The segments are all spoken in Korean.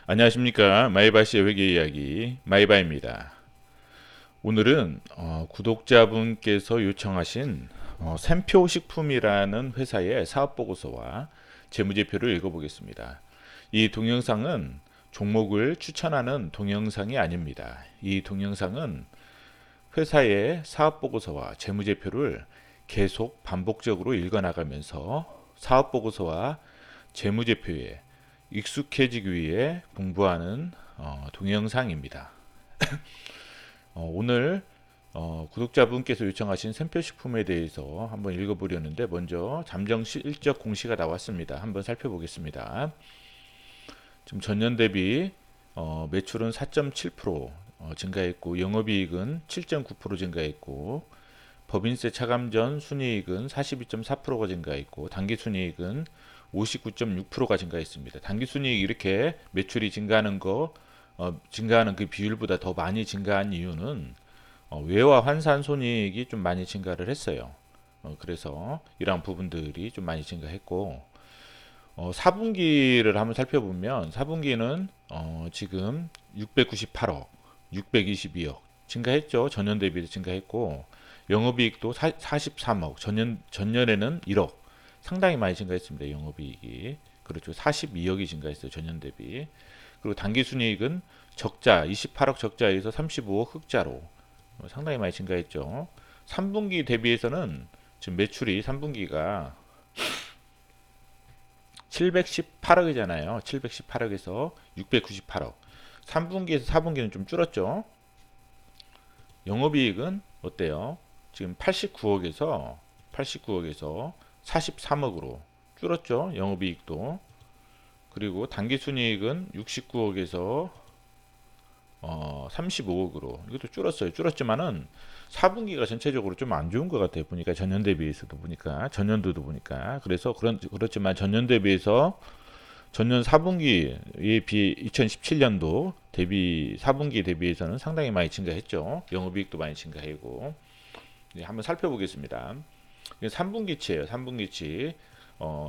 안녕하십니까. 마이바시의 회계 이야기 마이바입니다. 오늘은 구독자분께서 요청하신 샘표식품이라는 회사의 사업보고서와 재무제표를 읽어보겠습니다. 이 동영상은 종목을 추천하는 동영상이 아닙니다. 이 동영상은 회사의 사업보고서와 재무제표를 계속 반복적으로 읽어나가면서 사업보고서와 재무제표에 익숙해지기 위해 공부하는 동영상입니다. 오늘 구독자분께서 요청하신 샘표식품에 대해서 한번 읽어보려는데 먼저 잠정 실적 공시가 나왔습니다. 한번 살펴보겠습니다. 지금 전년 대비 매출은 4.7% 증가했고 영업이익은 7.9% 증가했고 법인세 차감 전 순이익은 42.4%가 증가했고 당기순이익은 59.6%가 증가했습니다. 당기순이익 이렇게 매출이 증가하는 그 비율보다 더 많이 증가한 이유는 외화 환산 손익이 좀 많이 증가를 했어요. 그래서 이러한 부분들이 좀 많이 증가했고 4분기를 한번 살펴보면 4분기는 지금 698억, 622억 증가했죠. 전년 대비 증가했고 영업이익도 43억, 전년에는 1억 상당히 많이 증가했습니다. 영업이익이 그렇죠. 42억이 증가했어요. 전년 대비. 그리고 당기순이익은 적자 28억 적자에서 35억 흑자로 상당히 많이 증가했죠. 3분기 대비해서는 지금 매출이 3분기가 718억이잖아요. 718억에서 698억. 3분기에서 4분기는 좀 줄었죠. 영업이익은 어때요? 지금 89억에서 43억으로 줄었죠. 영업이익도. 그리고 당기순이익은 69억에서 35억으로 이것도 줄었어요. 줄었지만은 4분기가 전체적으로 좀 안 좋은 것 같아요. 보니까 전년 대비해서도 보니까 전년도도 보니까 그래서 그렇지만 전년 대비해서 전년 4분기에 비해 2017년도 대비 4분기 대비해서는 상당히 많이 증가했죠. 영업이익도 많이 증가하고 한번 살펴보겠습니다. 3분기치예요. 3분기치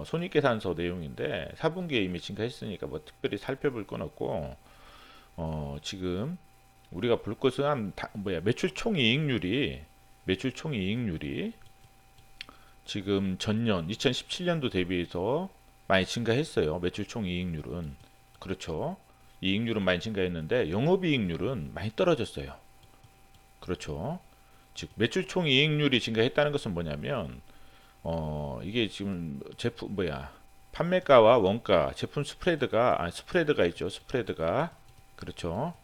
손익계산서 내용인데 4분기에 이미 증가했으니까 뭐 특별히 살펴볼 건 없고 지금 우리가 볼 것은 매출 총이익률이 지금 전년 2017년도 대비해서 많이 증가했어요. 매출 총이익률은 그렇죠. 이익률은 많이 증가했는데 영업이익률은 많이 떨어졌어요. 그렇죠. 즉 매출 총이익률이 증가했다는 것은 뭐냐면 이게 지금 제품 판매가와 원가 제품 스프레드가 있죠. 스프레드가 그렇죠.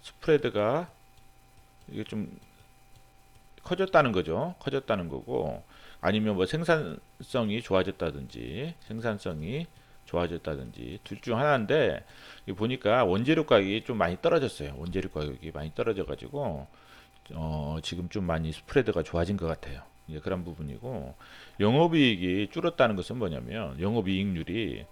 스프레드가 이게 좀 커졌다는 거죠. 커졌다는 거고 아니면 뭐 생산성이 좋아졌다든지 둘 중 하나인데 보니까 원재료 가격이 좀 많이 떨어졌어요. 원재료 가격이 많이 떨어져 가지고 지금 좀 많이 스프레드가 좋아진 것 같아요. 이제 그런 부분이고 영업이익이 줄었다는 것은 뭐냐면 영업이익률이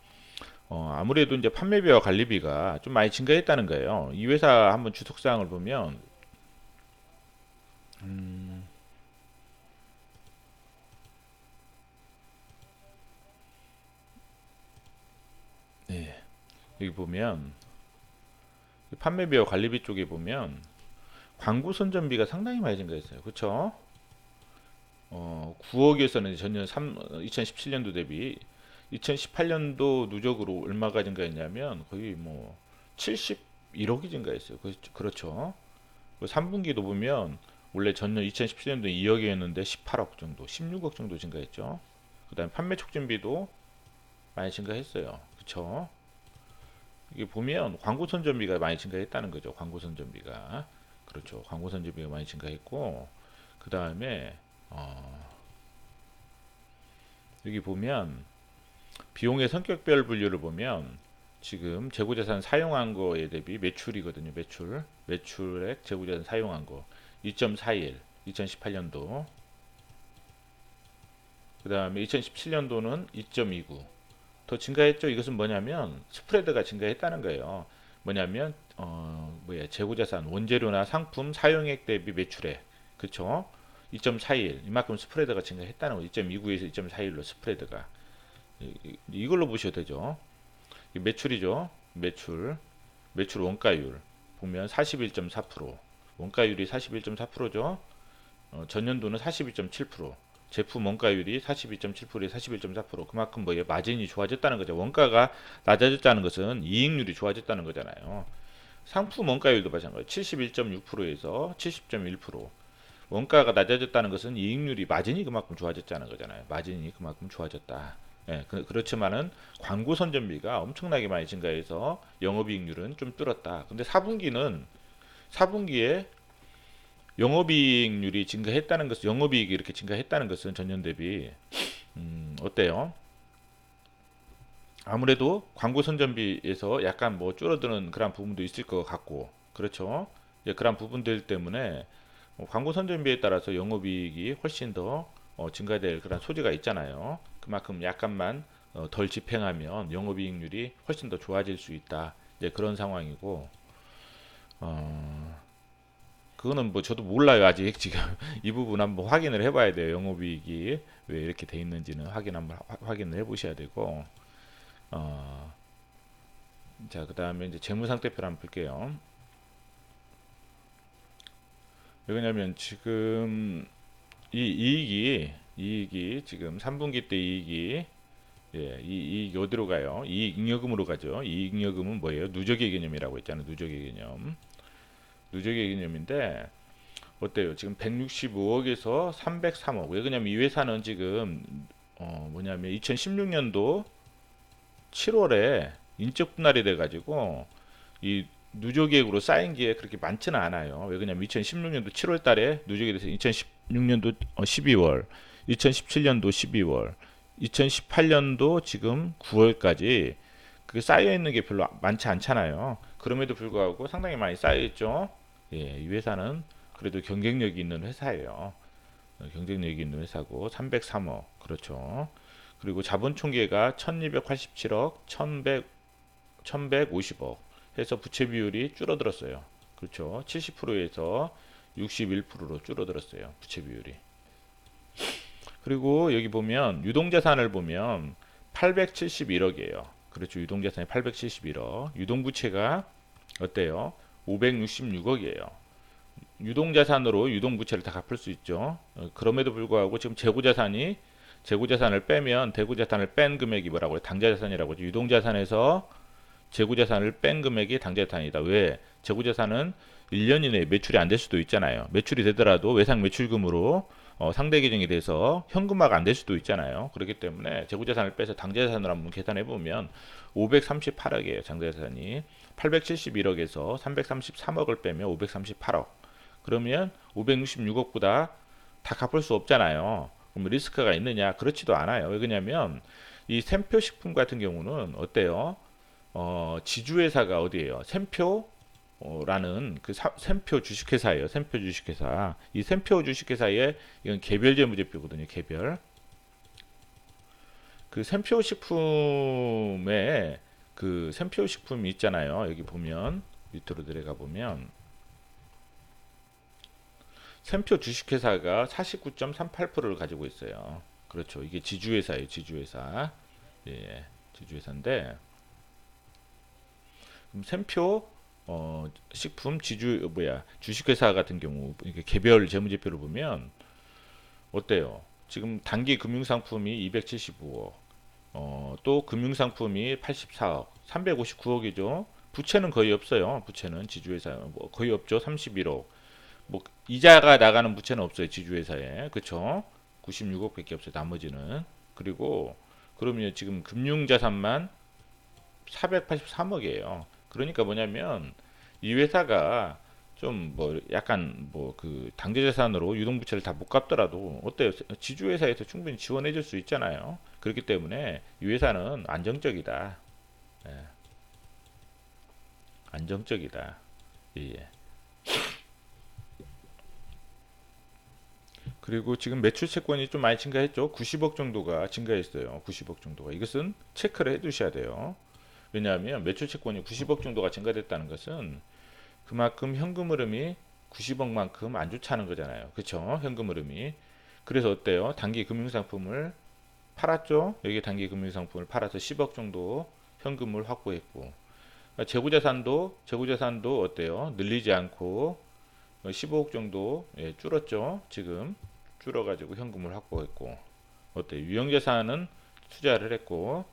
아무래도 이제 판매비와 관리비가 좀 많이 증가했다는 거예요. 이 회사 한번 주석사항을 보면 네, 여기 보면 판매비와 관리비 쪽에 보면 광고 선전비가 상당히 많이 증가했어요. 그렇죠? 9억에서는 전년 2017년도 대비 2018년도 누적으로 얼마가 증가했냐면 거의 뭐 71억이 증가했어요. 그렇죠. 3분기도 보면 원래 전년 2017년도 2억이었는데 18억 정도, 16억 정도 증가했죠. 그다음에 판매 촉진비도 많이 증가했어요. 그렇죠. 이게 보면 광고 선전비가 많이 증가했다는 거죠. 광고 선전비가. 그렇죠. 광고 선전비가 많이 증가했고 그다음에 여기 보면 비용의 성격별 분류를 보면 지금 재고자산 사용한 거에 대비 매출이거든요. 매출액 재고자산 사용한 거 2.41, 2018년도. 그 다음에 2017년도는 2.29. 더 증가했죠. 이것은 뭐냐면 스프레드가 증가했다는 거예요. 뭐냐면 재고자산 원재료나 상품 사용액 대비 매출액 그쵸? 2.41 이만큼 스프레드가 증가했다는 거. 2.29에서 2.41로 스프레드가 이걸로 보셔도 되죠. 매출이죠. 매출. 매출 원가율 보면 41.4%, 원가율이 41.4%죠. 전년도는 42.7%, 제품 원가율이 42.7%에 41.4%, 그만큼 뭐예요? 마진이 좋아졌다는 거죠. 원가가 낮아졌다는 것은 이익률이 좋아졌다는 거잖아요. 상품 원가율도 마찬가지. 71.6%에서 70.1%. 원가가 낮아졌다는 것은 이익률이 마진이 그만큼 좋아졌다는 거잖아요. 마진이 그만큼 좋아졌다. 예, 그렇지만은 광고 선전비가 엄청나게 많이 증가해서 영업이익률은 좀 줄었다. 근데 4분기에 영업이익률이 증가했다는 것은, 영업이익이 이렇게 증가했다는 것은 전년 대비 어때요? 아무래도 광고 선전비에서 약간 뭐 줄어드는 그런 부분도 있을 것 같고, 그렇죠? 예, 그런 부분들 때문에 광고 선전비에 따라서 영업이익이 훨씬 더 증가될 그런 소지가 있잖아요. 그만큼 약간만 덜 집행하면 영업이익률이 훨씬 더 좋아질 수 있다. 이제 그런 상황이고, 어, 그거는 뭐 저도 몰라요. 아직 지금 이 부분 한번 확인을 해봐야 돼요. 영업이익이 왜 이렇게 돼 있는지는 한번 확인을 해보셔야 되고, 어, 자, 그 다음에 이제 재무상태표를 한번 볼게요. 왜냐면 지금 이익이 지금 3분기 때 이익이, 예, 이익이 어디로 가요? 이익 잉여금으로 가죠. 이익 잉여금은 뭐예요? 누적의 개념이라고 했잖아요. 누적의 개념. 누적의 개념인데 어때요? 지금 165억에서 303억. 왜 그러냐면 이 회사는 지금 뭐냐면 2016년도 7월에 인적 분할이 돼 가지고 이 누적액으로 쌓인 게 그렇게 많지는 않아요. 왜 그러냐면 2016년도 7월 달에 누적이 돼서 2016년도 12월, 2017년도 12월, 2018년도 지금 9월까지 그 쌓여 있는 게 별로 많지 않잖아요. 그럼에도 불구하고 상당히 많이 쌓여 있죠. 예, 이 회사는 그래도 경쟁력이 있는 회사예요. 경쟁력이 있는 회사고 303억. 그렇죠. 그리고 자본 총계가 1287억, 1150억 해서 부채 비율이 줄어들었어요. 그렇죠. 70%에서 61%로 줄어들었어요. 부채 비율이. 그리고 여기 보면 유동자산을 보면 871억이에요. 그렇죠. 유동자산이 871억. 유동부채가 어때요? 566억이에요. 유동자산으로 유동부채를 다 갚을 수 있죠. 그럼에도 불구하고 지금 재고자산을 빼면 대구자산을 뺀 금액이 뭐라고 해요? 당자자산이라고 하죠. 유동자산에서 재고자산을 뺀 금액이 당자자산이다. 왜? 재고자산은 1년 이내에 매출이 안 될 수도 있잖아요. 매출이 되더라도 외상 매출금으로 상대 계정이 돼서 현금화가 안 될 수도 있잖아요. 그렇기 때문에 재고자산을 빼서 당자자산으로 한번 계산해 보면 538억이에요. 당자자산이 871억에서 333억을 빼면 538억. 그러면 566억보다 다 갚을 수 없잖아요. 그럼 리스크가 있느냐? 그렇지도 않아요. 왜 그러냐면 이 샘표식품 같은 경우는 어때요? 지주회사가 어디예요? 샘표라는 그 샘표 주식회사예요. 샘표 주식회사. 이 샘표 주식회사의 이건 개별 재무제표거든요. 개별. 그 샘표식품에 그 샘표식품이 있잖아요. 여기 보면 밑으로 내려가 보면 샘표 주식회사가 49.38%를 가지고 있어요. 그렇죠. 이게 지주회사예요. 지주회사. 예, 지주회사인데 그럼 샘표 식품 지주 주식회사 같은 경우 이게 개별 재무제표를 보면 어때요? 지금 단기 금융상품이 275억, 또 금융상품이 84억, 359억이죠. 부채는 거의 없어요. 부채는 지주회사 뭐 거의 없죠. 31억. 뭐 이자가 나가는 부채는 없어요. 지주회사에. 그쵸? 96억밖에 없어요. 나머지는. 그리고 그러면 지금 금융자산만 483억이에요. 그러니까 뭐냐면 이 회사가 좀 뭐 약간 뭐 그 당대자산으로 유동부채를 다 못 갚더라도 어때요? 지주회사에서 충분히 지원해 줄 수 있잖아요. 그렇기 때문에 이 회사는 안정적이다. 예, 안정적이다. 예. 그리고 지금 매출 채권이 좀 많이 증가했죠. 90억 정도가 증가했어요. 90억 정도가. 이것은 체크를 해 두셔야 돼요. 왜냐하면 매출 채권이 90억 정도가 증가됐다는 것은 그만큼 현금 흐름이 90억만큼 안 좋다는 거잖아요. 그렇죠? 현금 흐름이. 그래서 어때요? 단기 금융상품을 팔았죠. 여기 단기 금융상품을 팔아서 10억 정도 현금을 확보했고 그러니까 재고자산도 어때요? 늘리지 않고 15억 정도 줄었죠. 지금 줄어가지고 현금을 확보했고 어때? 유형자산은 투자를 했고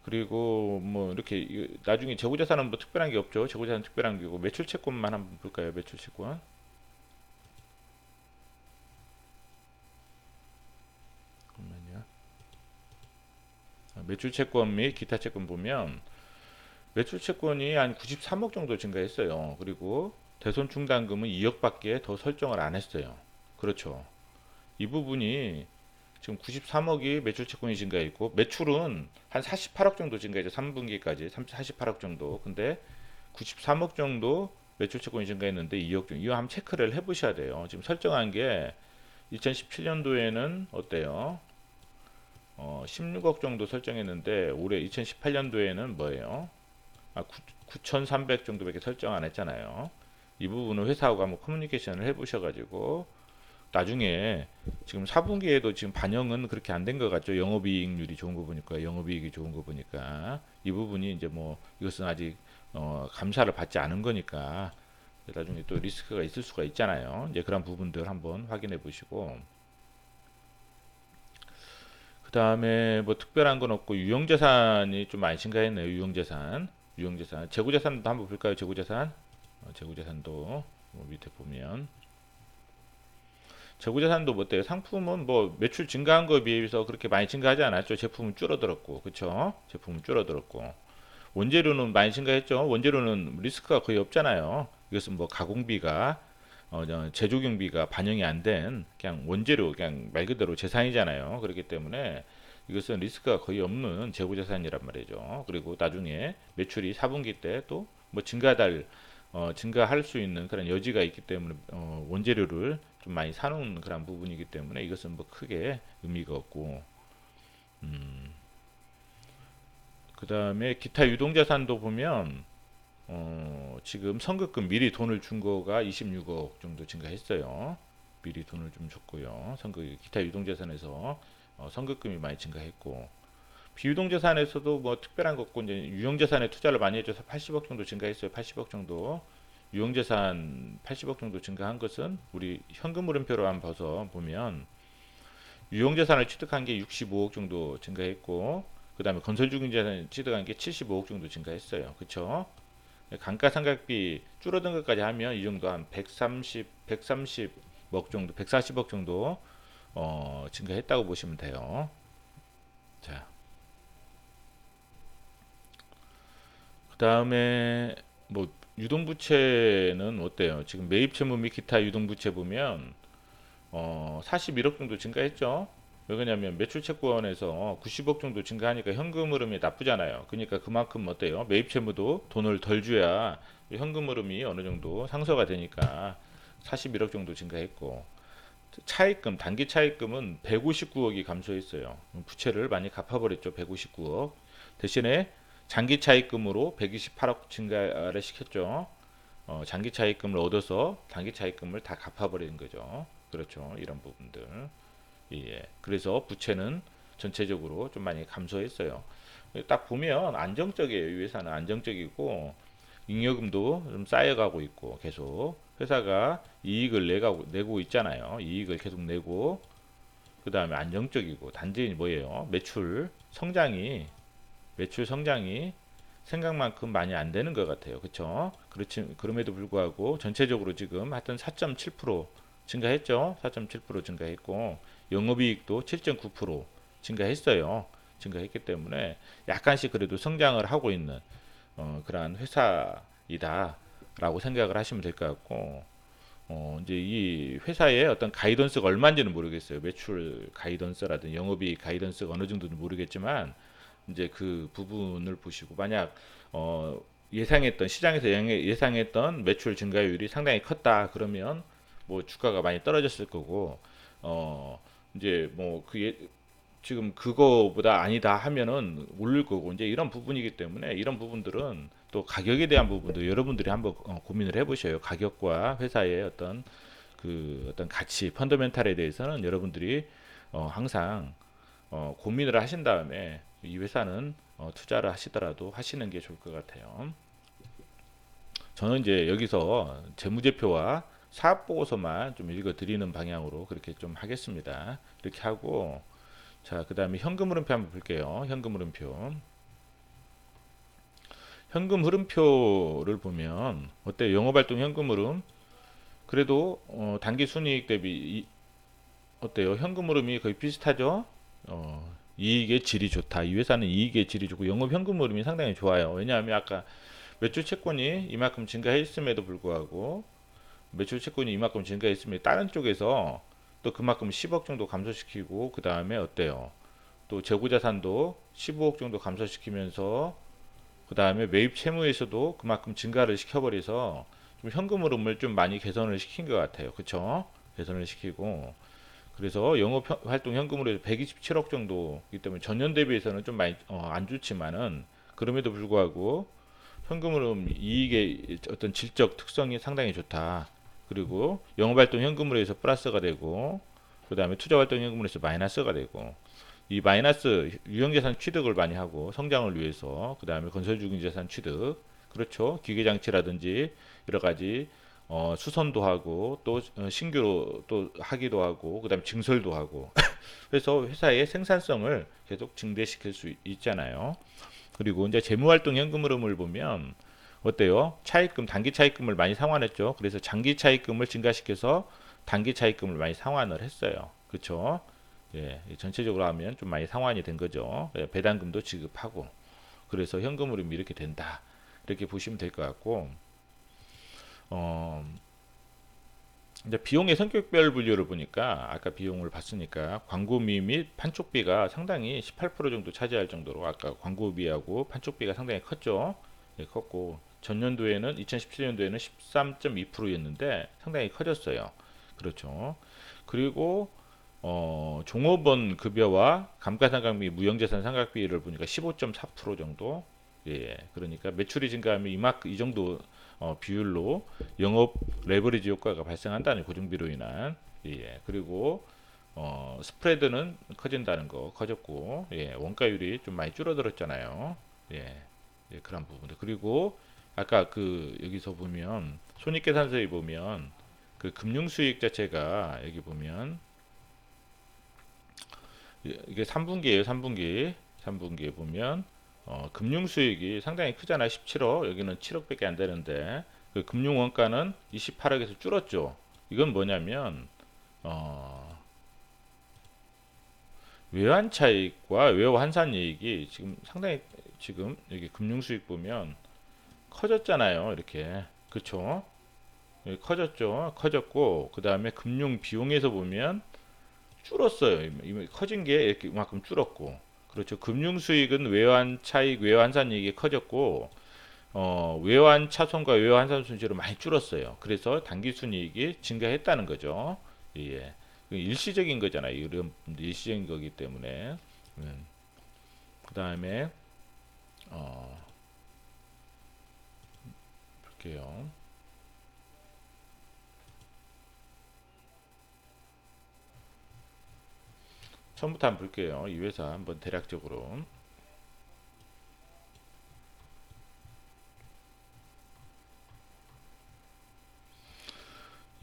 그리고 뭐 이렇게 나중에 재고자산은 뭐 특별한 게 없죠. 재고자산 특별한 게고 매출채권만 한번 볼까요? 매출채권. 잠깐만요. 매출채권 및 기타 채권 보면 매출채권이 한 93억 정도 증가했어요. 그리고 대손 충당금은 2억밖에 더 설정을 안 했어요. 그렇죠. 이 부분이 지금 93억이 매출 채권이 증가했고 매출은 한 48억 정도 증가했죠. 3분기까지 48억 정도. 근데 93억 정도 매출 채권이 증가했는데 2억 정도. 이거 한번 체크를 해보셔야 돼요. 지금 설정한 게 2017년도에는 어때요? 16억 정도 설정했는데 올해 2018년도에는 뭐예요? 9,300 정도밖에 설정 안 했잖아요. 이 부분은 회사하고 한번 커뮤니케이션을 해보셔가지고 나중에 지금 4분기에도 지금 반영은 그렇게 안 된 것 같죠. 영업이익률이 좋은 거 보니까 영업이익이 좋은 거 보니까 이 부분이 이제 뭐 이것은 아직 감사를 받지 않은 거니까 나중에 또 리스크가 있을 수가 있잖아요. 이제 그런 부분들 한번 확인해 보시고 그 다음에 뭐 특별한 건 없고 유형자산이 좀 많이 증가했네요. 유형자산 재고자산도 한번 볼까요? 재고자산도 뭐 밑에 보면 재고자산도 뭐 어때요? 상품은 뭐 매출 증가한 거에 비해서 그렇게 많이 증가하지 않았죠. 제품은 줄어들었고, 그쵸? 제품은 줄어들었고. 원재료는 많이 증가했죠. 원재료는 리스크가 거의 없잖아요. 이것은 뭐 가공비가, 제조경비가 반영이 안 된 그냥 원재료, 그냥 말 그대로 재산이잖아요. 그렇기 때문에 이것은 리스크가 거의 없는 재고자산이란 말이죠. 그리고 나중에 매출이 4분기 때 또 뭐 증가할 수 있는 그런 여지가 있기 때문에 원재료를 좀 많이 사놓은 그런 부분이기 때문에 이것은 뭐 크게 의미가 없고 그 다음에 기타 유동자산도 보면 지금 선급금 미리 돈을 준 거가 26억 정도 증가했어요. 미리 돈을 좀 줬고요. 기타 유동자산에서 선급금이 많이 증가했고 비유동자산에서도 뭐 특별한 거 없고 이제 유형자산에 투자를 많이 해줘서 80억 정도 증가했어요. 80억 정도. 유형자산 80억 정도 증가한 것은 우리 현금 흐름표로 한번 봐서 보면 유형자산을 취득한 게 65억 정도 증가했고 그 다음에 건설중개자산 취득한 게 75억 정도 증가했어요. 그쵸? 감가상각비 줄어든 것까지 하면 이 정도 한 130억 정도, 140억 정도 증가했다고 보시면 돼요. 자, 그 다음에 뭐 유동부채는 어때요? 지금 매입채무 및 기타 유동부채 보면 41억 정도 증가했죠. 왜 그러냐면 매출채권에서 90억 정도 증가하니까 현금 흐름이 나쁘잖아요. 그러니까 그만큼 어때요? 매입채무도 돈을 덜 줘야 현금 흐름이 어느 정도 상쇄가 되니까 41억 정도 증가했고 차입금, 단기 차입금은 159억이 감소했어요. 부채를 많이 갚아버렸죠. 159억. 대신에 장기 차입금으로 128억 증가를 시켰죠. 장기 차입금을 얻어서 단기 차입금을 다 갚아버리는 거죠. 그렇죠. 이런 부분들. 예. 그래서 부채는 전체적으로 좀 많이 감소했어요. 딱 보면 안정적이에요. 이 회사는 안정적이고 잉여금도 좀 쌓여가고 있고 계속 회사가 이익을 내고 있잖아요. 이익을 계속 내고 그 다음에 안정적이고 단지 뭐예요? 매출 성장이 생각만큼 많이 안 되는 것 같아요. 그렇죠? 그럼에도 불구하고 전체적으로 지금 하여튼 4.7% 증가했죠. 4.7% 증가했고 영업이익도 7.9% 증가했어요. 증가했기 때문에 약간씩 그래도 성장을 하고 있는 그러한 회사이다라고 생각을 하시면 될 것 같고 이제 이 회사의 어떤 가이던스가 얼마인지는 모르겠어요. 매출 가이던스라든 영업이익 가이던스가 어느 정도는 모르겠지만 이제 그 부분을 보시고 만약 시장에서 예상했던 매출 증가율이 상당히 컸다 그러면 뭐 주가가 많이 떨어졌을 거고 어 이제 지금 그거보다 아니다 하면은 오를 거고 이제 이런 부분이기 때문에 이런 부분들은 또 가격에 대한 부분도 여러분들이 한번 고민을 해보셔요. 가격과 회사의 어떤 가치 펀더멘탈에 대해서는 여러분들이 항상 고민을 하신 다음에 이 회사는 투자를 하시더라도 하시는 게 좋을 것 같아요. 저는 이제 여기서 재무제표와 사업보고서만 좀 읽어드리는 방향으로 그렇게 좀 하겠습니다. 이렇게 하고, 자, 그 다음에 현금 흐름표 한번 볼게요. 현금 흐름표. 현금 흐름표를 보면 어때요? 영업활동 현금 흐름. 그래도 단기 순이익 대비 어때요? 현금 흐름이 거의 비슷하죠? 이익의 질이 좋다. 이 회사는 이익의 질이 좋고 영업 현금 흐름이 상당히 좋아요. 왜냐하면 아까 매출 채권이 이만큼 증가했음에도 불구하고 매출 채권이 이만큼 증가했으면 다른 쪽에서 또 그만큼 10억 정도 감소시키고 그 다음에 어때요? 또 재고자산도 15억 정도 감소시키면서 그 다음에 매입 채무에서도 그만큼 증가를 시켜버려서 좀 현금 흐름을 좀 많이 개선을 시킨 것 같아요. 그쵸? 개선을 시키고 그래서 영업 활동 현금으로 127억 정도이기 때문에 전년 대비해서는 좀 많이 안 좋지만은 그럼에도 불구하고 현금 흐름 이익의 어떤 질적 특성이 상당히 좋다. 그리고 영업활동 현금으로해서 플러스가 되고 그 다음에 투자활동 현금으로해서 마이너스가 되고 이 마이너스 유형자산 취득을 많이 하고 성장을 위해서 그 다음에 건설중개자산 취득 그렇죠 기계장치라든지 여러가지 수선도 하고 또 신규로 또 하기도 하고 그 다음에 증설도 하고 그래서 회사의 생산성을 계속 증대시킬 수 있잖아요. 그리고 이제 재무활동 현금 흐름을 보면 어때요? 차입금, 단기 차입금을 많이 상환했죠. 그래서 장기 차입금을 증가시켜서 단기 차입금을 많이 상환을 했어요. 그렇죠? 예, 전체적으로 하면 좀 많이 상환이 된 거죠. 예, 배당금도 지급하고 그래서 현금 흐름이 이렇게 된다. 이렇게 보시면 될 것 같고 어, 이제 비용의 성격별 분류를 보니까 아까 비용을 봤으니까 광고비 및 판촉비가 상당히 18% 정도 차지할 정도로 아까 광고비하고 판촉비가 상당히 컸죠. 예, 컸고 전년도에는 2017년도에는 13.2%였는데 상당히 커졌어요. 그렇죠. 그리고 종업원 급여와 감가상각비 무형자산 상각비를 보니까 15.4% 정도. 예, 그러니까 매출이 증가하면 이 정도 비율로 영업 레버리지 효과가 발생한다는 고정비로 인한 예, 그리고 스프레드는 커진다는 거 커졌고 예, 원가율이 좀 많이 줄어들었잖아요. 예, 예, 그런 부분들 그리고 아까 그 여기서 보면 손익계산서에 보면 그 금융수익 자체가 여기 보면 이게 3분기예요. 3분기에 보면 금융수익이 상당히 크잖아요. 17억 여기는 7억밖에 안 되는데 그 금융원가는 28억에서 줄었죠. 이건 뭐냐면 외환차익과 외환산이익이 지금 상당히 지금 여기 금융수익 보면 커졌잖아요. 이렇게 그쵸? 여기 커졌죠. 커졌고 그 다음에 금융 비용에서 보면 줄었어요. 커진 게 이렇게 이만큼 줄었고 그렇죠. 금융 수익은 외환 차익, 외환산 이익이 커졌고 외환 차손과 외환산 손실은 많이 줄었어요. 그래서 단기 순이익이 증가했다는 거죠. 예. 일시적인 거잖아요. 이런 일시적인 거기 때문에. 그다음에 볼게요. 처음부터 한번 볼게요. 이 회사 한번 대략적으로.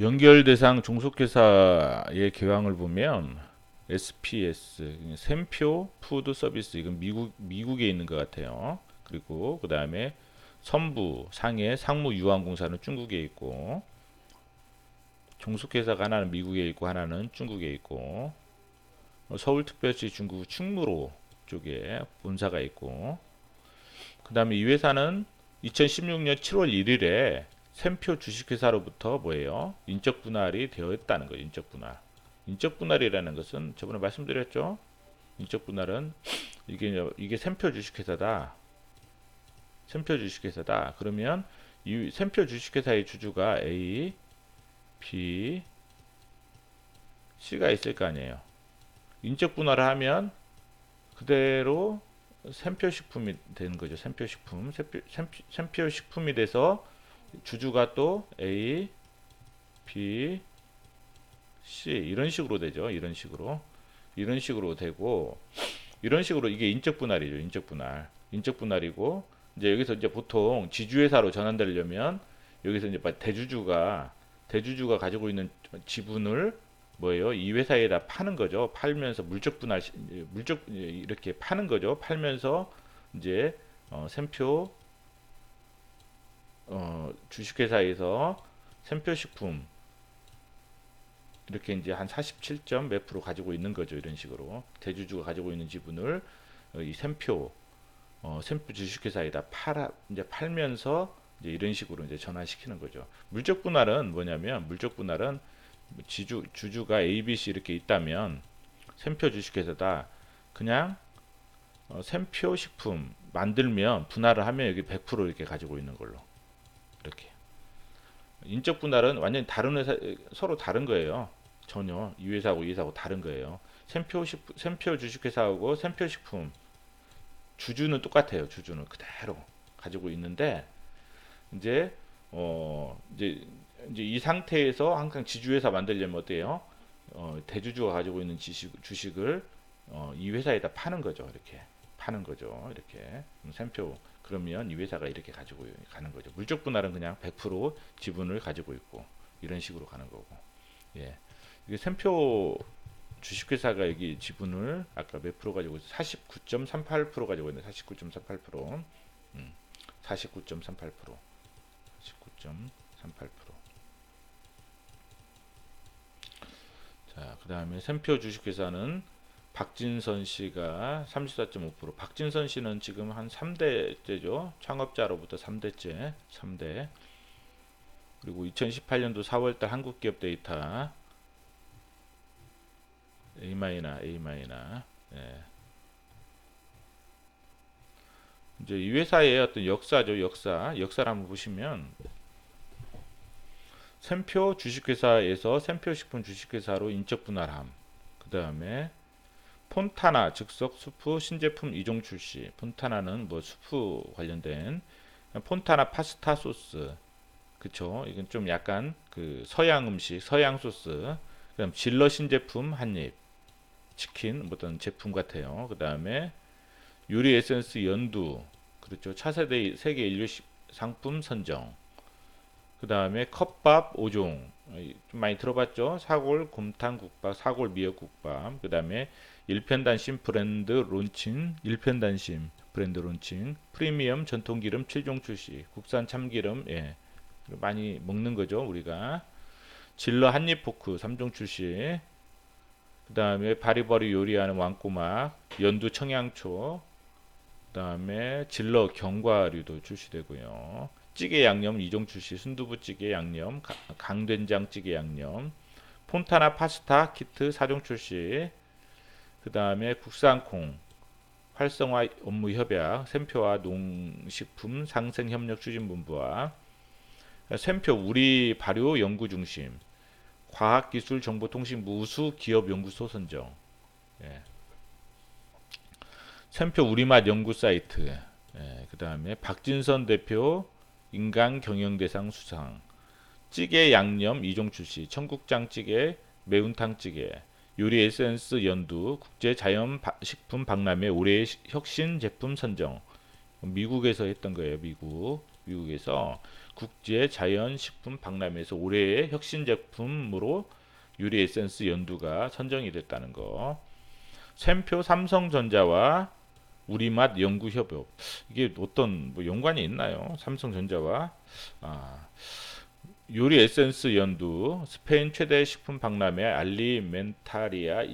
연결 대상 종속회사의 개항을 보면 SPS, 샘표 푸드 서비스 이건 미국에 있는 것 같아요. 그리고 그 다음에 선부, 상해, 상무 유한공사는 중국에 있고 종속회사가 하나는 미국에 있고 하나는 중국에 있고 서울특별시 중구 충무로 쪽에 본사가 있고 그 다음에 이 회사는 2016년 7월 1일에 샘표 주식회사로부터 뭐예요? 인적 분할이 되어 있다는 거예요. 인적 분할. 인적 분할이라는 것은 저번에 말씀드렸죠. 인적 분할은 이게 샘표 주식회사다. 샘표 주식회사다. 그러면 이 샘표 주식회사의 주주가 A, B, C가 있을 거 아니에요. 인적 분할을 하면 그대로 샘표식품이 되는 거죠. 샘표식품. 샘표식품이 돼서 주주가 또 A, B, C 이런 식으로 되죠. 이런 식으로 되고 이런 식으로 이게 인적 분할이죠. 인적 분할이고 이제 여기서 이제 보통 지주회사로 전환되려면 여기서 이제 대주주가 가지고 있는 지분을 뭐예요? 이 회사에다 파는 거죠. 팔면서 물적 이렇게 파는 거죠. 팔면서 이제 샘표 주식회사에서 샘표식품 이렇게 이제 한 47점 몇 프로 가지고 있는 거죠. 이런 식으로 대주주가 가지고 있는 지분을 이 샘표 주식회사에다 이제 팔면서 이제 이런 식으로 이제 전환시키는 거죠. 물적 분할은 뭐냐면 물적 분할은 주주가 A, B, C 이렇게 있다면 샘표 주식회사다 그냥 샘표 식품 만들면 분할을 하면 여기 100% 이렇게 가지고 있는 걸로 이렇게. 인적 분할은 완전히 다른 회사 서로 다른 거예요. 전혀 이 회사하고 이 회사하고 다른 거예요. 샘표 주식회사하고 샘표 식품 주주는 똑같아요. 주주는 그대로 가지고 있는데 이제 이제 이 상태에서 항상 지주회사 만들려면 어때요? 대주주가 가지고 있는 주식을 이 회사에다 파는 거죠. 이렇게 파는 거죠. 이렇게 샘표 그러면 이 회사가 이렇게 가지고 가는 거죠. 물적 분할은 그냥 100% 지분을 가지고 있고 이런 식으로 가는 거고. 예. 이게 샘표 주식회사가 여기 지분을 아까 몇 프로 가지고 49.38% 가지고 있는데 49.38% 49.38% 49.38% 자, 그 다음에 샘표 주식회사는 박진선 씨가 34.5%. 박진선 씨는 지금 한 3대째죠. 창업자로부터 3대째. 3대. 그리고 2018년도 4월달 한국기업 데이터 A-, 예. 이제 이 회사의 어떤 역사죠. 역사를 한번 보시면 샘표 주식회사에서 샘표식품 주식회사로 인적 분할함. 그 다음에 폰타나 즉석 수프 신제품 이종 출시. 폰타나는 뭐 수프 관련된 폰타나 파스타 소스. 그쵸? 이건 좀 약간 그 서양 음식, 서양 소스. 그다음 질러 신제품 한입. 치킨 어떤 제품 같아요. 그 다음에 요리 에센스 연두. 그렇죠. 차세대 세계 인류 상품 선정. 그 다음에 컵밥 5종. 좀 많이 들어봤죠? 사골 곰탕 국밥, 사골 미역국밥. 그 다음에 일편단심 브랜드 론칭, 프리미엄 전통기름 7종 출시, 국산 참기름, 예, 많이 먹는 거죠 우리가. 질러 한입 포크 3종 출시. 그 다음에 바리바리 요리하는 왕꼬막, 연두 청양초. 그 다음에 질러 견과류도 출시되고요. 찌개 양념 2종 출시, 순두부찌개 양념, 강된장찌개 양념, 폰타나 파스타 키트 4종 출시. 그 다음에 국산콩 활성화 업무 협약, 샘표와 농식품 상생협력 추진본부와 샘표 우리 발효 연구중심, 과학기술정보통신부 우수 기업연구소 선정, 예. 샘표 우리맛 연구 사이트, 예. 그 다음에 박진선 대표 인간경영대상 수상, 찌개 양념 2종 출시, 청국장찌개, 매운탕찌개, 요리 에센스 연두, 국제자연식품 박람회 올해의 혁신 제품 선정. 미국에서 했던 거예요. 미국에서 국제자연식품 박람회에서 올해의 혁신 제품으로 요리 에센스 연두가 선정이 됐다는 거. 샘표 삼성전자와 우리맛 연구협업. 이게 어떤 뭐 연관이 있나요? 삼성전자와 요리 에센스 연두, 스페인 최대 식품 박람회 알리멘타리아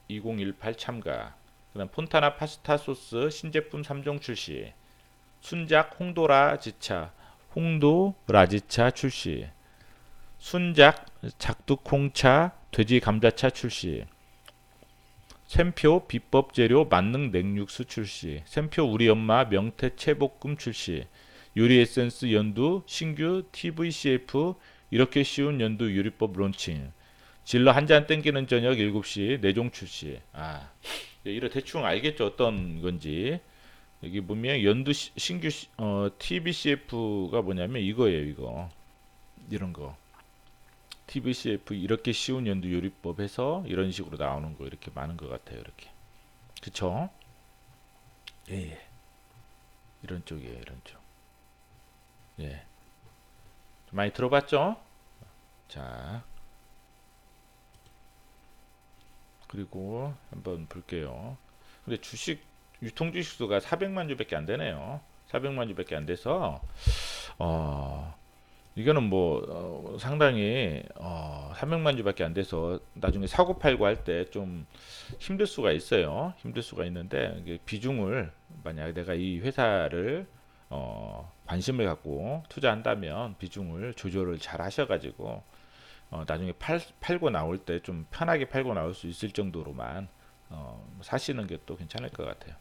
2018 참가. 그다음 폰타나 파스타 소스 신제품 3종 출시. 순작 홍도라지차 출시. 순작 작두콩차 돼지 감자차 출시. 샘표 비법 재료 만능 냉육수 출시. 샘표 우리 엄마 명태 채볶음 출시. 요리 에센스 연두 신규 TVCF 이렇게 쉬운 연두 요리법 론칭. 질러 한 잔 땡기는 저녁 7시 4종 출시. 이래 대충 알겠죠 어떤 건지. 여기 보면 연두 신규 TVCF가 뭐냐면 이거예요. 이거 이런 거 TVCF 이렇게 쉬운 연두 요리법 해서 이런 식으로 나오는 거 이렇게 많은 것 같아요. 이렇게 그쵸? 예. 이런 쪽이에요. 이런 쪽. 예. 많이 들어봤죠? 자, 그리고 한번 볼게요. 근데 주식 유통 주식 수가 400만 주밖에 안 되네요. 400만 주밖에 안 돼서 어, 이거는 뭐 상당히 300만 주밖에 안 돼서 나중에 사고 팔고 할 때 좀 힘들 수가 있어요. 힘들 수가 있는데 이게 비중을 만약 내가 이 회사를 관심을 갖고 투자한다면 비중을 조절을 잘 하셔가지고 나중에 팔고 나올 때 좀 편하게 팔고 나올 수 있을 정도로만 사시는 게 또 괜찮을 것 같아요.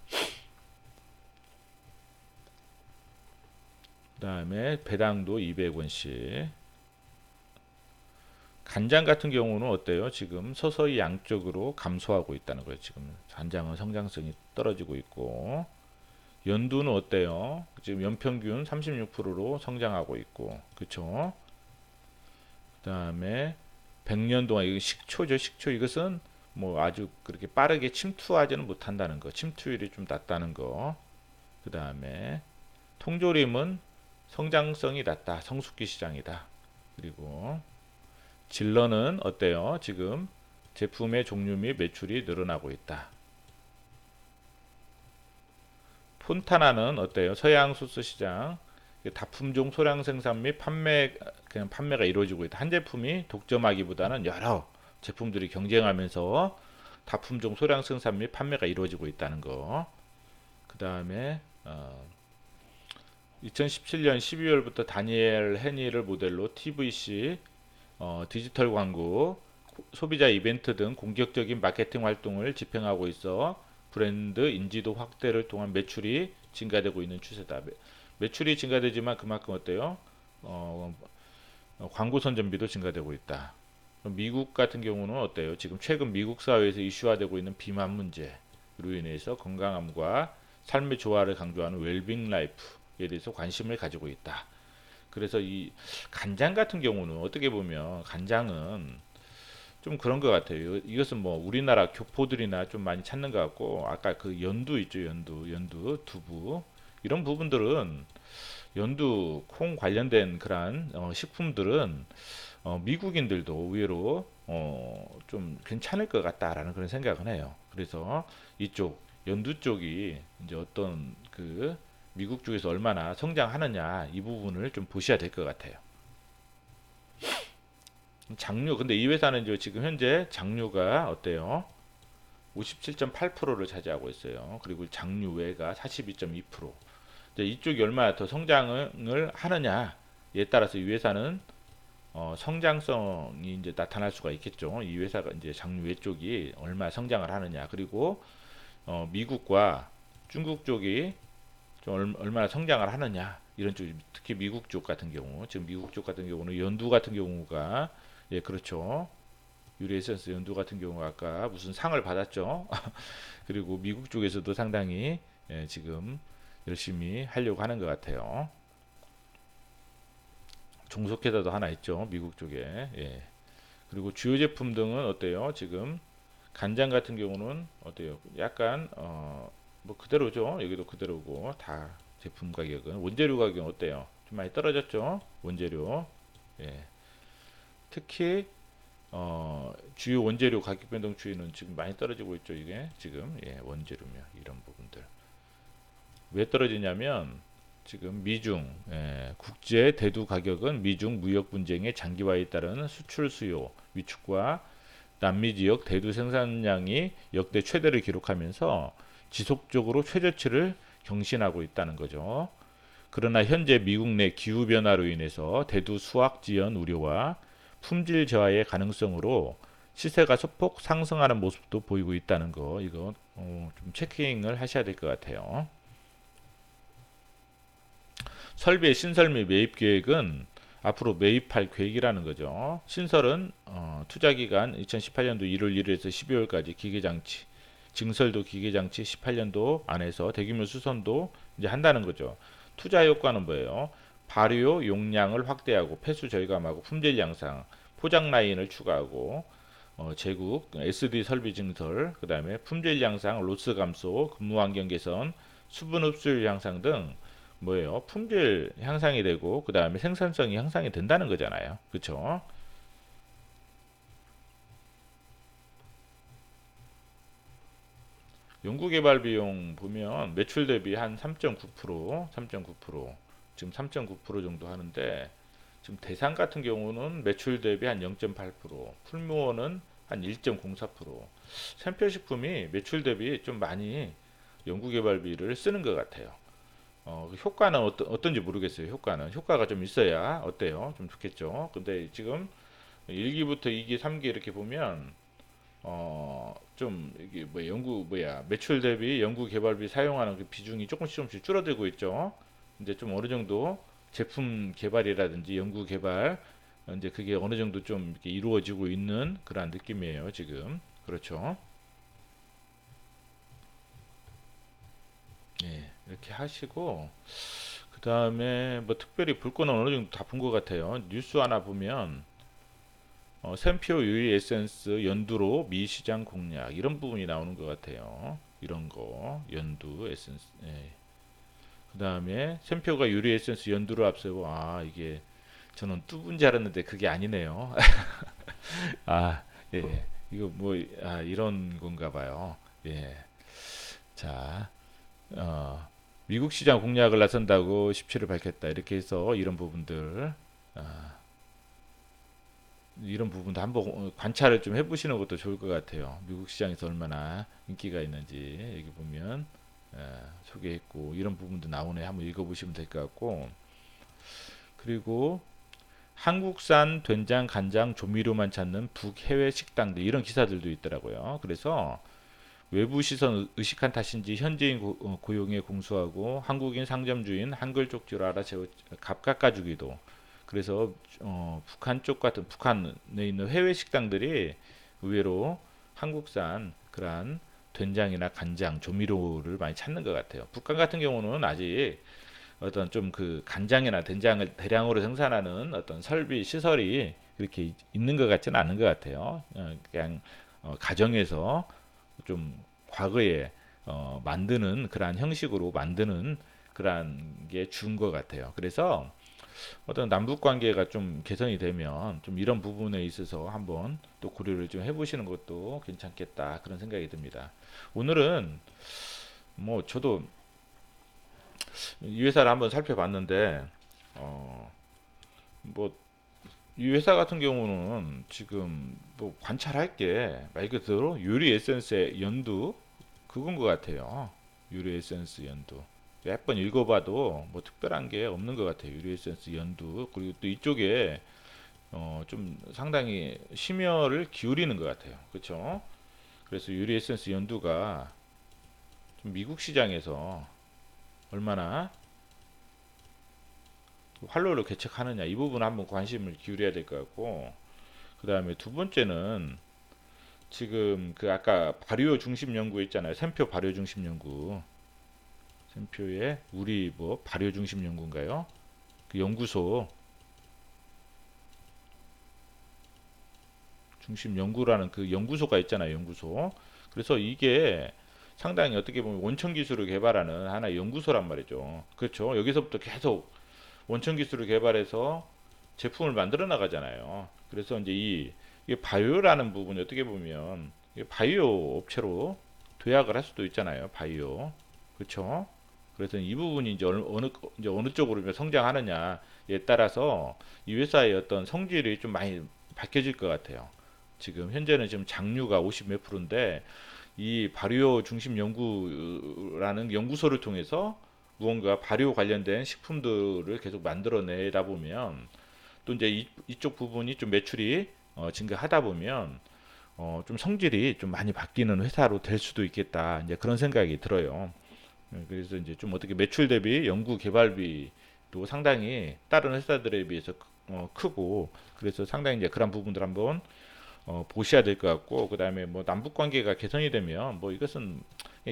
그 다음에 배당도 200원씩. 간장 같은 경우는 어때요? 지금 서서히 양쪽으로 감소하고 있다는 거예요. 지금 간장은 성장성이 떨어지고 있고, 연두는 어때요? 지금 연평균 36%로 성장하고 있고, 그쵸? 그 다음에 100년 동안 이거 식초죠. 식초 이것은 뭐 아주 그렇게 빠르게 침투하지는 못한다는 거. 침투율이 좀 낮다는 거. 그 다음에 통조림은 성장성이 낮다. 성숙기 시장이다. 그리고 질러는 어때요? 지금 제품의 종류 및 매출이 늘어나고 있다. 폰타나는 어때요? 서양 소스 시장 다품종 소량 생산 및 그냥 판매가 이루어지고 있다. 한 제품이 독점하기보다는 여러 제품들이 경쟁하면서 다품종 소량 생산 및 판매가 이루어지고 있다는 거. 그 다음에 2017년 12월부터 다니엘 헤니를 모델로 TVC, 디지털 광고, 소비자 이벤트 등 공격적인 마케팅 활동을 집행하고 있어 브랜드 인지도 확대를 통한 매출이 증가되고 있는 추세다. 매출이 증가되지만 그만큼 어때요? 광고 선전비도 증가되고 있다. 미국 같은 경우는 어때요? 지금 최근 미국 사회에서 이슈화되고 있는 비만 문제로 인해서 건강함과 삶의 조화를 강조하는 웰빙 라이프에 대해서 관심을 가지고 있다. 그래서 이 간장 같은 경우는 어떻게 보면 간장은 좀 그런 것 같아요. 이것은 뭐 우리나라 교포들이나 좀 많이 찾는 것 같고, 아까 그 연두 있죠, 연두, 두부 이런 부분들은 연두, 콩 관련된 그러한 식품들은 미국인들도 의외로 좀 괜찮을 것 같다라는 그런 생각은 해요. 그래서 이쪽 연두 쪽이 이제 어떤 그 미국 쪽에서 얼마나 성장하느냐 이 부분을 좀 보셔야 될 것 같아요. 장류 근데 이 회사는 이제 지금 현재 장류가 어때요? 57.8%를 차지하고 있어요. 그리고 장류외가 42.2%. 이제 이쪽이 얼마나 더 성장을 하느냐에 따라서 이 회사는 성장성이 이제 나타날 수가 있겠죠. 이 회사가 이제 장류외 쪽이 얼마나 성장을 하느냐. 그리고 미국과 중국 쪽이 좀 얼마나 성장을 하느냐. 이런 쪽, 특히 미국 쪽 같은 경우, 지금 미국 쪽 같은 경우는 연두 같은 경우가 예, 그렇죠. 유리 에센스 연두 같은 경우가 아까 무슨 상을 받았죠. 그리고 미국 쪽에서도 상당히 예, 지금 열심히 하려고 하는 것 같아요. 종속회사도 하나 있죠. 미국 쪽에. 예. 그리고 주요 제품 등은 어때요? 지금 간장 같은 경우는 어때요? 약간 뭐 그대로죠. 여기도 그대로고 다 제품 가격은 원재료 가격은 어때요? 좀 많이 떨어졌죠. 원재료. 예. 특히 주요 원재료 가격 변동 추이는 지금 많이 떨어지고 있죠. 이게 지금 예, 원재료며 이런 부분들 왜 떨어지냐면 지금 미중 국제 대두 가격은 미중 무역 분쟁의 장기화에 따른 수출 수요 위축과 남미 지역 대두 생산량이 역대 최대를 기록하면서 지속적으로 최저치를 경신하고 있다는 거죠. 그러나 현재 미국 내 기후 변화로 인해서 대두 수확 지연 우려와 품질 저하의 가능성으로 시세가 소폭 상승하는 모습도 보이고 있다는 거 이거 좀 체킹을 하셔야 될 것 같아요. 설비의 신설 및 매입 계획은 앞으로 매입할 계획이라는 거죠. 신설은 투자 기간 2018년도 1월 1일에서 12월까지 기계장치, 증설도 기계장치 18년도 안에서 대규모 수선도 이제 한다는 거죠. 투자 효과는 뭐예요? 발효 용량을 확대하고 폐수 절감하고 품질 향상, 포장 라인을 추가하고 제국 SD 설비 증설, 그 다음에 품질 향상, 로스 감소, 근무 환경 개선, 수분 흡수율 향상 등 뭐예요? 품질 향상이 되고 그 다음에 생산성이 향상이 된다는 거잖아요. 그쵸? 연구개발 비용 보면 매출 대비 한 3.9%, 3.9%, 지금 3.9% 정도 하는데 지금 대상 같은 경우는 매출 대비 한 0.8%, 풀무원은 한 1.04%. 샘표식품이 매출 대비 좀 많이 연구개발비를 쓰는 것 같아요. 그 효과는 어떤지 모르겠어요. 효과가 좀 있어야 어때요? 좀 좋겠죠. 근데 지금 1기부터 2기, 3기 이렇게 보면 좀 이게 뭐 매출 대비 연구 개발비 사용하는 그 비중이 조금씩 줄어들고 있죠. 이제 좀 어느 정도 제품 개발이라든지 연구 개발 이제 그게 어느 정도 좀 이렇게 이루어지고 있는 그런 느낌이에요, 지금. 그렇죠. 예, 이렇게 하시고 그 다음에 뭐 특별히 볼 거는 어느 정도 다 본 것 같아요. 뉴스 하나 보면 샘표 유리 에센스 연두로 미 시장 공략 이런 부분이 나오는 것 같아요. 이런 거 연두 에센스. 예. 그 다음에 샘표가 유리 에센스 연두로 앞세고 이게 저는 뚜분 줄 알았는데 그게 아니네요. 아 예. 이거 뭐 이런 건가 봐요. 예. 자 미국 시장 공략을 나선다고 17일 밝혔다. 이렇게 해서 아, 이런 부분도 한번 관찰을 좀 해보시는 것도 좋을 것 같아요. 미국 시장에서 얼마나 인기가 있는지 여기 보면 소개했고 이런 부분도 나오네. 한번 읽어보시면 될 것 같고 그리고 한국산 된장, 간장, 조미료만 찾는 북해외 식당들 이런 기사들도 있더라고요. 그래서 외부 시선 의식한 탓인지 현지인 고용에 공수하고 한국인 상점주인 한글 쪽지로 알아채워 값 깎아주기도. 그래서 북한 쪽 같은 북한에 있는 해외 식당들이 의외로 한국산 그러한 된장이나 간장, 조미료를 많이 찾는 것 같아요. 북한 같은 경우는 아직 어떤 좀 그 간장이나 된장을 대량으로 생산하는 어떤 설비 시설이 그렇게 있는 것 같지는 않은 것 같아요. 그냥 가정에서 좀 과거에 만드는 그러한 형식으로 만드는 그러한 게 준 것 같아요. 그래서 어떤 남북 관계가 좀 개선이 되면 좀 이런 부분에 있어서 한번 또 고려를 좀 해보시는 것도 괜찮겠다 그런 생각이 듭니다. 오늘은 뭐 저도 이 회사를 한번 살펴봤는데 뭐 이 회사 같은 경우는 지금 뭐 관찰할 게 말 그대로 유리 에센스의 연두 그건 것 같아요. 유리 에센스 연두. 몇 번 읽어봐도 뭐 특별한 게 없는 것 같아요. 유리 에센스 연두. 그리고 또 이쪽에 좀 상당히 심혈을 기울이는 것 같아요. 그렇죠? 그래서 유리 에센스 연두가 좀 미국 시장에서 얼마나 활로를 개척하느냐 이 부분 한번 관심을 기울여야 될 것 같고 그 다음에 두 번째는 지금 그 아까 발효 중심 연구 있잖아요. 샘표 발효 중심 연구. 샘표의 우리 뭐 발효 중심 연구인가요? 그 연구소 중심 연구라는 그 연구소가 있잖아요. 연구소. 그래서 이게 상당히 어떻게 보면 원천 기술을 개발하는 하나의 연구소란 말이죠. 그렇죠. 여기서부터 계속 원천 기술을 개발해서 제품을 만들어 나가잖아요. 그래서 이제 이게 바이오라는 부분이 어떻게 보면 이게 바이오 업체로 도약을 할 수도 있잖아요. 바이오. 그렇죠? 그래서 이 부분이 이제 이제 어느 쪽으로 성장하느냐에 따라서 이 회사의 어떤 성질이 좀 많이 바뀌어질 것 같아요. 지금 현재는 지금 장류가 50 몇 프로인데 이 발효 중심 연구라는 연구소를 통해서 무언가 발효 관련된 식품들을 계속 만들어내다 보면 또 이제 이쪽 부분이 좀 매출이 증가하다 보면 좀 성질이 좀 많이 바뀌는 회사로 될 수도 있겠다. 이제 그런 생각이 들어요. 그래서 이제 좀 어떻게 매출 대비 연구 개발비도 상당히 다른 회사들에 비해서 크고 그래서 상당히 이제 그런 부분들 한번 보셔야 될 것 같고 그다음에 뭐 남북 관계가 개선이 되면 뭐 이것은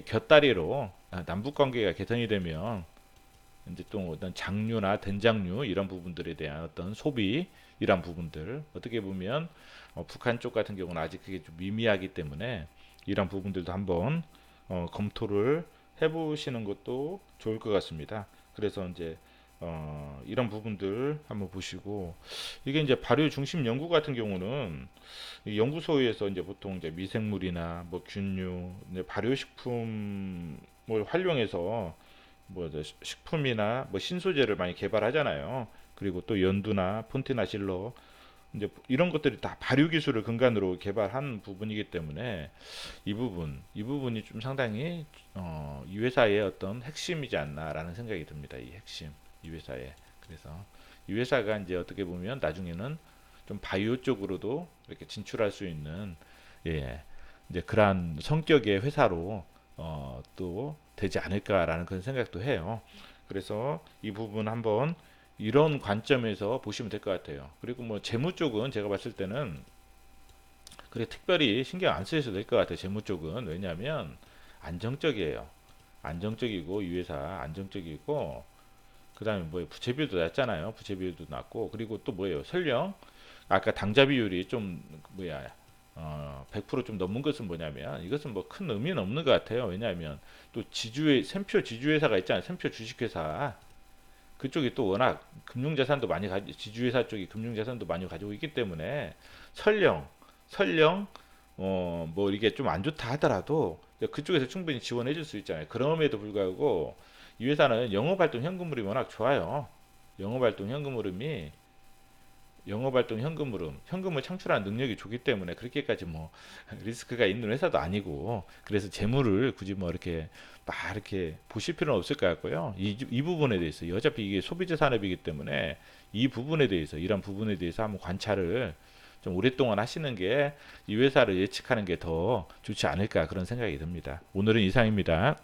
곁다리로 남북 관계가 개선이 되면 이제 또 어떤 장류나 된장류 이런 부분들에 대한 어떤 소비 이런 부분들 어떻게 보면 북한 쪽 같은 경우는 아직 그게 좀 미미하기 때문에 이런 부분들도 한번 검토를 해보시는 것도 좋을 것 같습니다. 그래서 이제 이런 부분들 한번 보시고, 이게 이제 발효 중심 연구 같은 경우는 이 연구소에서 이제 보통 이제 미생물이나 뭐 균류, 이제 발효식품을 활용해서 뭐 이제 식품이나 뭐 신소재를 많이 개발하잖아요. 그리고 또 연두나 폰티나실로 이제 이런 것들이 다 발효 기술을 근간으로 개발한 부분이기 때문에 이 부분이 좀 상당히 이 회사의 어떤 핵심이지 않나라는 생각이 듭니다. 이 핵심, 이 회사의. 그래서 이 회사가 이제 어떻게 보면 나중에는 좀 바이오 쪽으로도 이렇게 진출할 수 있는, 예, 이제 그러한 성격의 회사로 또 되지 않을까라는 그런 생각도 해요. 그래서 이 부분 한번 이런 관점에서 보시면 될 것 같아요. 그리고 뭐 재무 쪽은 제가 봤을 때는 그래 특별히 신경 안 쓰셔도 될 것 같아요. 재무 쪽은. 왜냐하면 안정적이에요. 안정적이고 이 회사 안정적이고, 그다음에 뭐 부채 비율도 낮잖아요. 부채 비율도 낮고, 그리고 또 뭐예요? 설령 아까 당좌 비율이 좀 뭐야 100%좀 넘는 것은 뭐냐면, 이것은 뭐 큰 의미는 없는 것 같아요. 왜냐하면 또 지주회 샘표 지주회사가 있잖아요. 샘표 주식회사. 그쪽이 또 워낙 금융자산도 많이 지주회사 쪽이 금융자산도 많이 가지고 있기 때문에, 설령 뭐 이게 좀 안 좋다 하더라도 그쪽에서 충분히 지원해 줄 수 있잖아요. 그럼에도 불구하고 이 회사는 영업활동 현금 흐름이 워낙 좋아요. 영업활동 현금 흐름이 영업활동 현금 흐름, 현금을 창출하는 능력이 좋기 때문에 그렇게까지 뭐 리스크가 있는 회사도 아니고, 그래서 재무를 굳이 뭐 이렇게 막 이렇게 보실 필요는 없을 것 같고요. 이 부분에 대해서 어차피 이게 소비재 산업이기 때문에 이 부분에 대해서, 이런 부분에 대해서 한번 관찰을 좀 오랫동안 하시는 게 이 회사를 예측하는 게 더 좋지 않을까 그런 생각이 듭니다. 오늘은 이상입니다.